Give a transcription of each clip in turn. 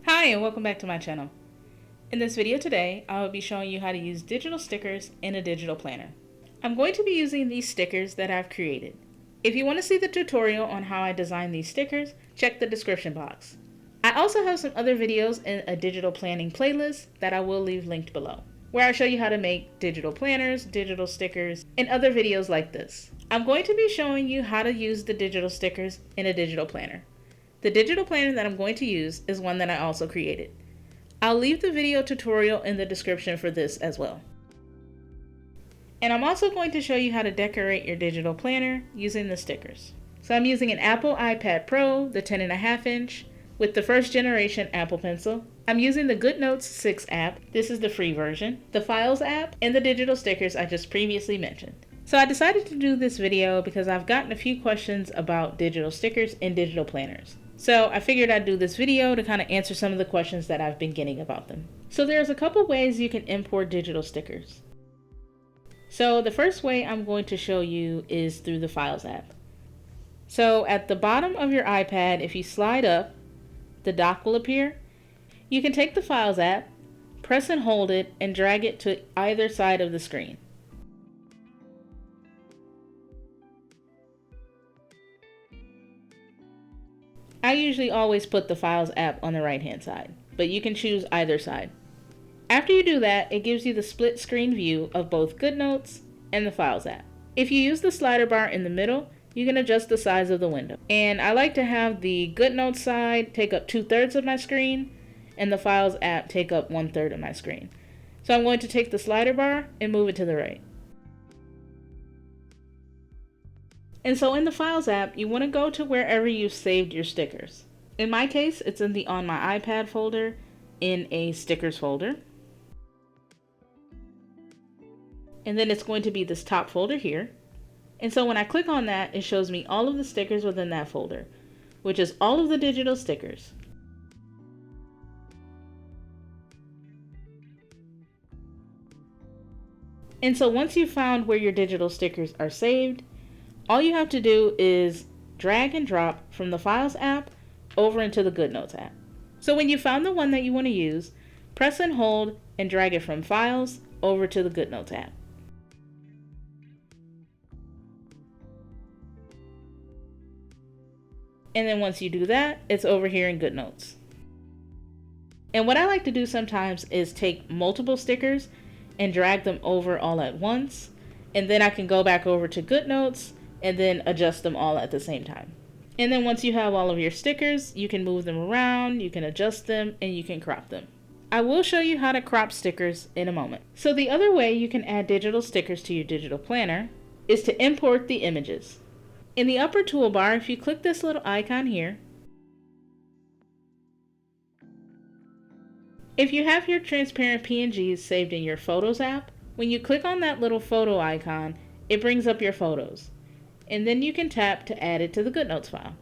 Hi and welcome back to my channel. In this video today, I will be showing you how to use digital stickers in a digital planner. I'm going to be using these stickers that I've created. If you want to see the tutorial on how I design these stickers, check the description box. I also have some other videos in a digital planning playlist that I will leave linked below, where I show you how to make digital planners, digital stickers, and other videos like this. I'm going to be showing you how to use the digital stickers in a digital planner. The digital planner that I'm going to use is one that I also created. I'll leave the video tutorial in the description for this as well. And I'm also going to show you how to decorate your digital planner using the stickers. So I'm using an Apple iPad Pro, the 10.5 inch, with the first generation Apple Pencil. I'm using the Goodnotes 6 app, this is the free version, the Files app, and the digital stickers I just previously mentioned. So I decided to do this video because I've gotten a few questions about digital stickers in digital planners. So I figured I'd do this video to kind of answer some of the questions that I've been getting about them. So there's a couple ways you can import digital stickers. So the first way I'm going to show you is through the Files app. So at the bottom of your iPad, if you slide up, the dock will appear. You can take the Files app, press and hold it, and drag it to either side of the screen. I usually always put the Files app on the right hand side, but you can choose either side. After you do that, it gives you the split screen view of both Goodnotes and the Files app. If you use the slider bar in the middle, you can adjust the size of the window. And I like to have the Goodnotes side take up 2/3 of my screen and the Files app take up 1/3 of my screen. So I'm going to take the slider bar and move it to the right. And so in the Files app, you want to go to wherever you've saved your stickers. In my case, it's in the On My iPad folder in a stickers folder. And then it's going to be this top folder here. And so when I click on that, it shows me all of the stickers within that folder, which is all of the digital stickers. And so once you've found where your digital stickers are saved, all you have to do is drag and drop from the Files app over into the Goodnotes app. So when you found the one that you want to use, press and hold and drag it from Files over to the Goodnotes app. And then once you do that, it's over here in Goodnotes. And what I like to do sometimes is take multiple stickers and drag them over all at once, and then I can go back over to Goodnotes and then adjust them all at the same time. And then once you have all of your stickers, you can move them around, you can adjust them, and you can crop them. I will show you how to crop stickers in a moment. So the other way you can add digital stickers to your digital planner is to import the images. In the upper toolbar, if you click this little icon here, if you have your transparent PNGs saved in your Photos app, when you click on that little photo icon, it brings up your photos. And then you can tap to add it to the Goodnotes file.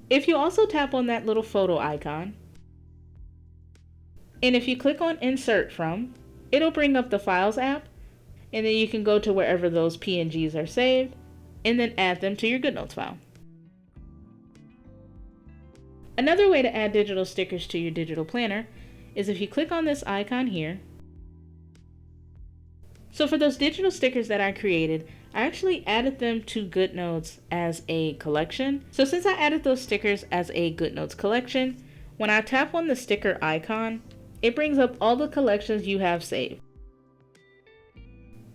If you also tap on that little photo icon, and if you click on Insert From, it'll bring up the Files app, and then you can go to wherever those PNGs are saved, and then add them to your Goodnotes file. Another way to add digital stickers to your digital planner is if you click on this icon here. So for those digital stickers that I created, I actually added them to Goodnotes as a collection. So since I added those stickers as a Goodnotes collection, when I tap on the sticker icon, it brings up all the collections you have saved.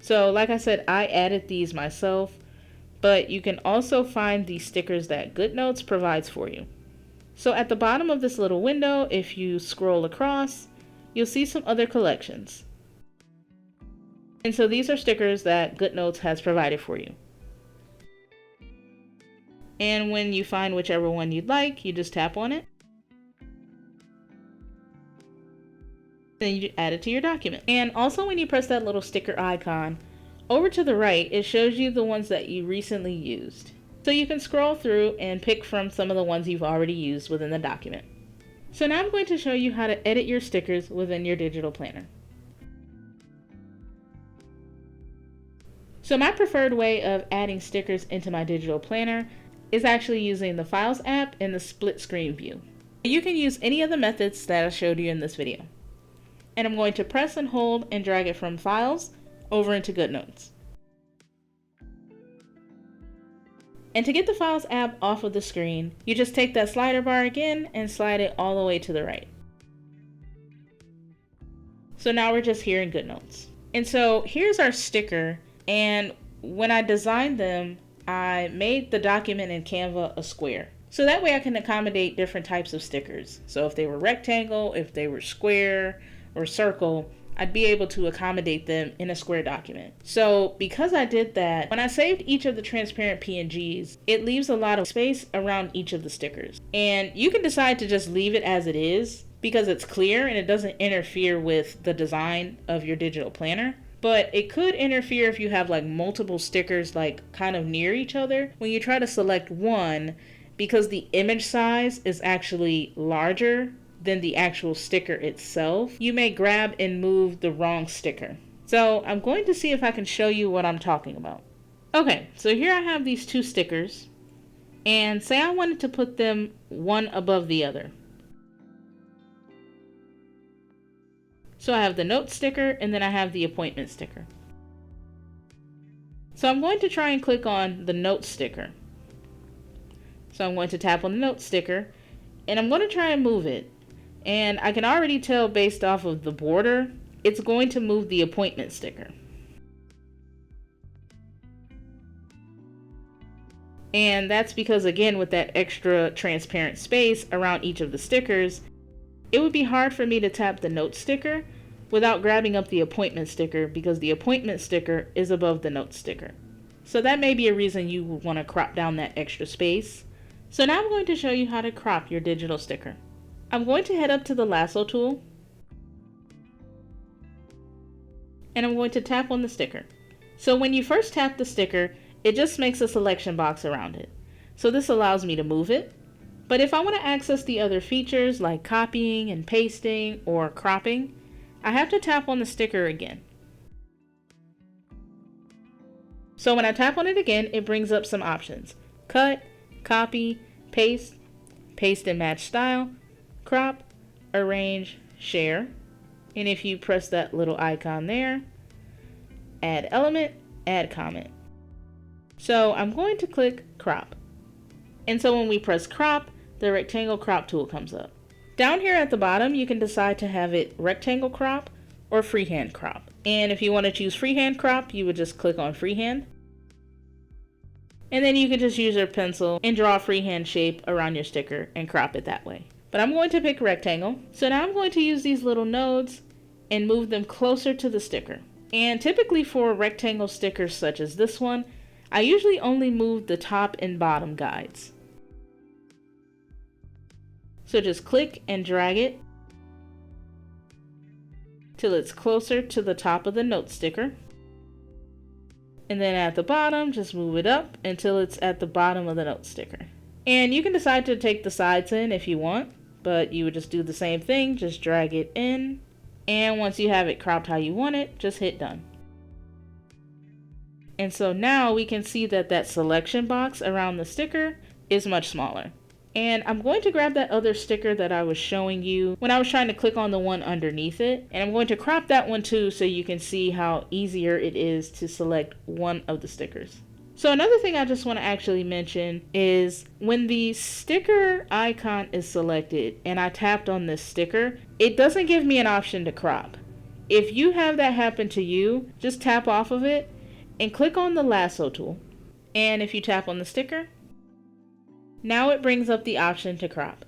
So like I said, I added these myself, but you can also find the stickers that Goodnotes provides for you. So at the bottom of this little window, if you scroll across, you'll see some other collections. And so these are stickers that Goodnotes has provided for you. And when you find whichever one you'd like, you just tap on it. Then you add it to your document. And also when you press that little sticker icon, over to the right, it shows you the ones that you recently used. So you can scroll through and pick from some of the ones you've already used within the document. So now I'm going to show you how to edit your stickers within your digital planner. So my preferred way of adding stickers into my digital planner is actually using the Files app in the split screen view. You can use any of the methods that I showed you in this video. And I'm going to press and hold and drag it from Files over into Goodnotes. And to get the Files app off of the screen, you just take that slider bar again and slide it all the way to the right. So now we're just here in Goodnotes. And so here's our sticker, and when I designed them, I made the document in Canva a square. So that way I can accommodate different types of stickers. So if they were rectangle, if they were square or circle, I'd be able to accommodate them in a square document. So because I did that, when I saved each of the transparent PNGs, it leaves a lot of space around each of the stickers. And you can decide to just leave it as it is because it's clear and it doesn't interfere with the design of your digital planner. But it could interfere if you have like multiple stickers like kind of near each other. When you try to select one, because the image size is actually larger than the actual sticker itself, you may grab and move the wrong sticker. So I'm going to see if I can show you what I'm talking about. Okay, so here I have these two stickers, and say I wanted to put them one above the other. So I have the note sticker and then I have the appointment sticker. So I'm going to try and click on the note sticker. So I'm going to tap on the note sticker and I'm going to try and move it. And I can already tell based off of the border, it's going to move the appointment sticker. And that's because, again, with that extra transparent space around each of the stickers, it would be hard for me to tap the note sticker without grabbing up the appointment sticker because the appointment sticker is above the note sticker. So that may be a reason you would want to crop down that extra space. So now I'm going to show you how to crop your digital sticker. I'm going to head up to the Lasso tool and I'm going to tap on the sticker. So when you first tap the sticker, it just makes a selection box around it. So this allows me to move it. But if I want to access the other features like copying and pasting or cropping, I have to tap on the sticker again. So when I tap on it again, it brings up some options: cut, copy, paste, paste and match style, crop, arrange, share. And if you press that little icon there, add element, add comment. So I'm going to click crop. And so when we press crop, the rectangle crop tool comes up. Down here at the bottom, you can decide to have it rectangle crop or freehand crop. And if you want to choose freehand crop, you would just click on freehand. And then you can just use your pencil and draw a freehand shape around your sticker and crop it that way. But I'm going to pick rectangle. So now I'm going to use these little nodes and move them closer to the sticker. And typically for rectangle stickers such as this one, I usually only move the top and bottom guides. So just click and drag it till it's closer to the top of the note sticker. And then at the bottom, just move it up until it's at the bottom of the note sticker. And you can decide to take the sides in if you want, but you would just do the same thing, just drag it in. And once you have it cropped how you want it, just hit done. And so now we can see that that selection box around the sticker is much smaller. And I'm going to grab that other sticker that I was showing you when I was trying to click on the one underneath it. And I'm going to crop that one too so you can see how easier it is to select one of the stickers. So another thing I just want to actually mention is when the sticker icon is selected and I tapped on this sticker, it doesn't give me an option to crop. If you have that happen to you, just tap off of it and click on the lasso tool. And if you tap on the sticker, now it brings up the option to crop.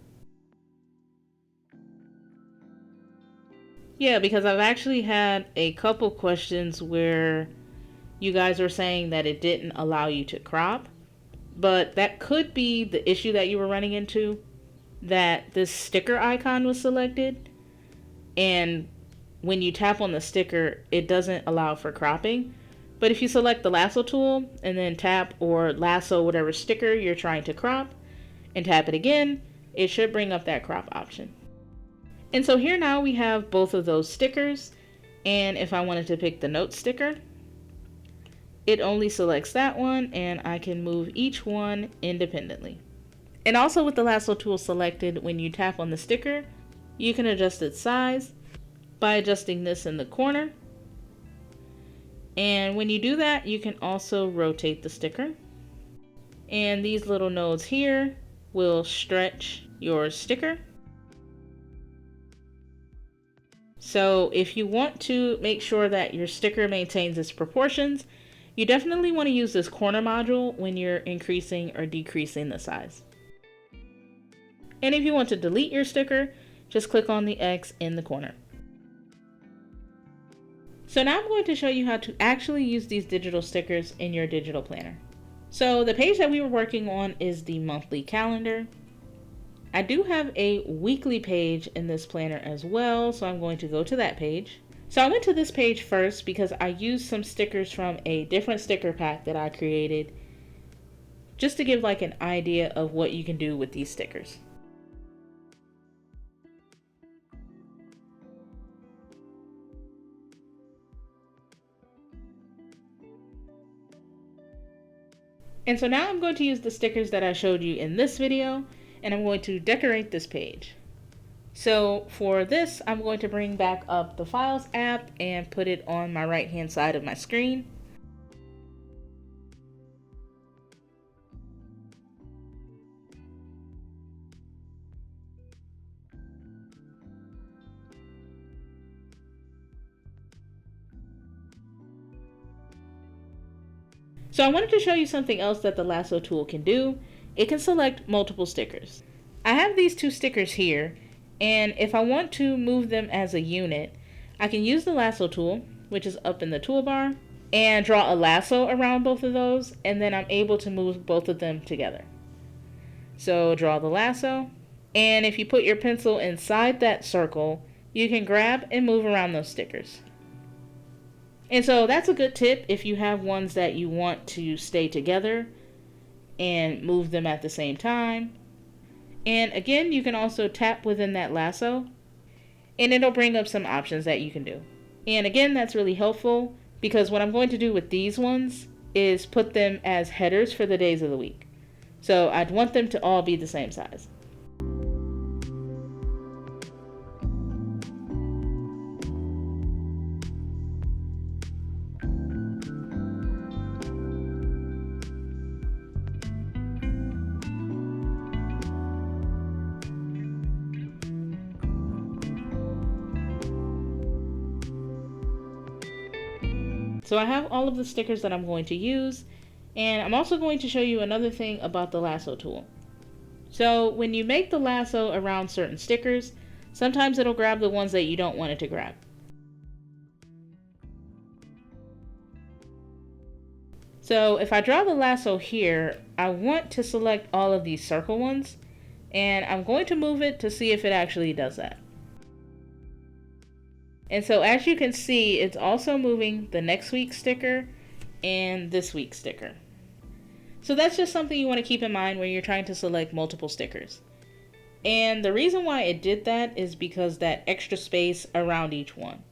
Yeah, because I've actually had a couple questions where you guys were saying that it didn't allow you to crop, but that could be the issue that you were running into, that this sticker icon was selected, and when you tap on the sticker, it doesn't allow for cropping. But if you select the lasso tool and then tap or lasso whatever sticker you're trying to crop and tap it again, it should bring up that crop option. And so here now we have both of those stickers. And if I wanted to pick the note sticker, it only selects that one, and I can move each one independently. And also with the lasso tool selected, when you tap on the sticker, you can adjust its size by adjusting this in the corner. And when you do that, you can also rotate the sticker. And these little nodes here will stretch your sticker. So if you want to make sure that your sticker maintains its proportions, you definitely want to use this corner module when you're increasing or decreasing the size. And if you want to delete your sticker, just click on the X in the corner. So now I'm going to show you how to actually use these digital stickers in your digital planner. So the page that we were working on is the monthly calendar. I do have a weekly page in this planner as well, so I'm going to go to that page. So I went to this page first because I used some stickers from a different sticker pack that I created just to give like an idea of what you can do with these stickers. And so now I'm going to use the stickers that I showed you in this video, and I'm going to decorate this page. So for this, I'm going to bring back up the Files app and put it on my right hand side of my screen. So I wanted to show you something else that the lasso tool can do. It can select multiple stickers. I have these two stickers here, and if I want to move them as a unit, I can use the lasso tool, which is up in the toolbar, and draw a lasso around both of those, and then I'm able to move both of them together. So draw the lasso, and if you put your pencil inside that circle, you can grab and move around those stickers. And so that's a good tip if you have ones that you want to stay together and move them at the same time. And again, you can also tap within that lasso and it'll bring up some options that you can do. And again, that's really helpful because what I'm going to do with these ones is put them as headers for the days of the week. So I'd want them to all be the same size. So I have all of the stickers that I'm going to use, and I'm also going to show you another thing about the lasso tool. So when you make the lasso around certain stickers, sometimes it'll grab the ones that you don't want it to grab. So if I draw the lasso here, I want to select all of these circle ones, and I'm going to move it to see if it actually does that. And so as you can see, it's also moving the next week's sticker and this week's sticker. So that's just something you want to keep in mind when you're trying to select multiple stickers. And the reason why it did that is because that extra space around each one.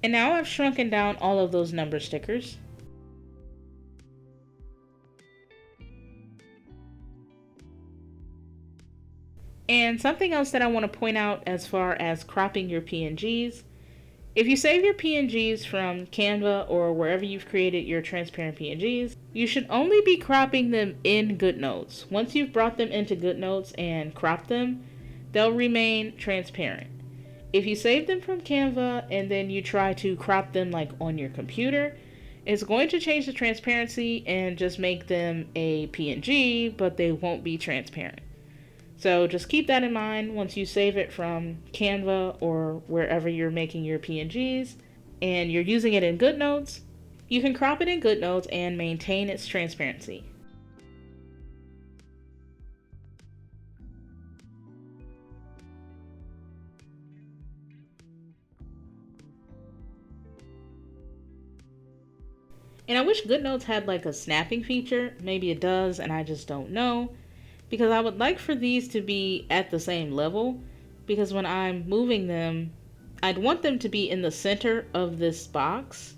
And now I've shrunken down all of those number stickers. And something else that I want to point out as far as cropping your PNGs, if you save your PNGs from Canva or wherever you've created your transparent PNGs, you should only be cropping them in Goodnotes. Once you've brought them into Goodnotes and cropped them, they'll remain transparent. If you save them from Canva and then you try to crop them like on your computer, it's going to change the transparency and just make them a PNG, but they won't be transparent. So just keep that in mind once you save it from Canva or wherever you're making your PNGs and you're using it in Goodnotes, you can crop it in Goodnotes and maintain its transparency. And I wish Goodnotes had like a snapping feature. Maybe it does and I just don't know. because I would like for these to be at the same level, because when I'm moving them, I'd want them to be in the center of this box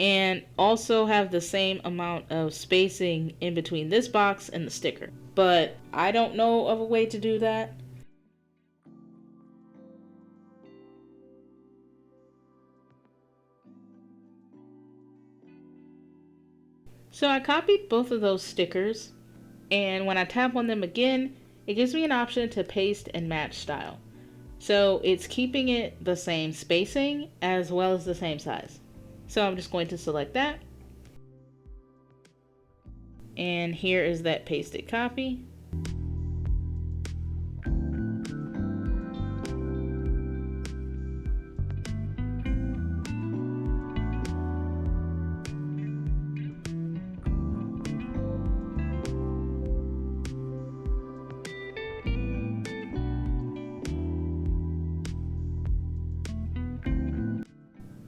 and also have the same amount of spacing in between this box and the sticker. But I don't know of a way to do that. So I copied both of those stickers, and when I tap on them again, it gives me an option to paste and match style. So it's keeping it the same spacing as well as the same size. So I'm just going to select that. And here is that pasted copy.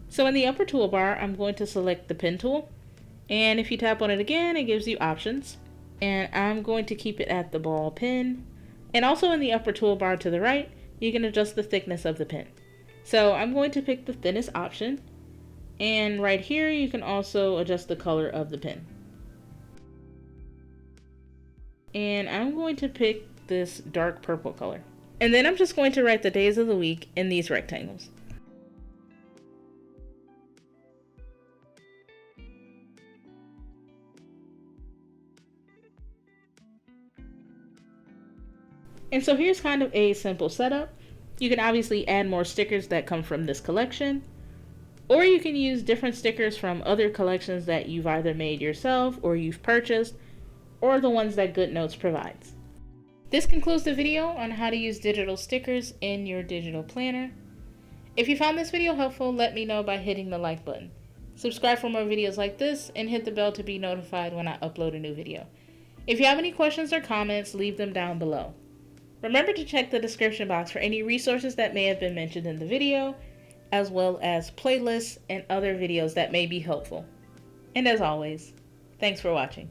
So in the upper toolbar, I'm going to select the pen tool. And if you tap on it again, it gives you options. And I'm going to keep it at the ball pen. And also in the upper toolbar to the right, you can adjust the thickness of the pen. So I'm going to pick the thinnest option. And right here, you can also adjust the color of the pen. And I'm going to pick this dark purple color. And then I'm just going to write the days of the week in these rectangles. And so here's kind of a simple setup. You can obviously add more stickers that come from this collection, or you can use different stickers from other collections that you've either made yourself or you've purchased, or the ones that Goodnotes provides. This concludes the video on how to use digital stickers in your digital planner. If you found this video helpful, let me know by hitting the like button. Subscribe for more videos like this and hit the bell to be notified when I upload a new video. If you have any questions or comments, leave them down below. Remember to check the description box for any resources that may have been mentioned in the video, as well as playlists and other videos that may be helpful. And as always, thanks for watching.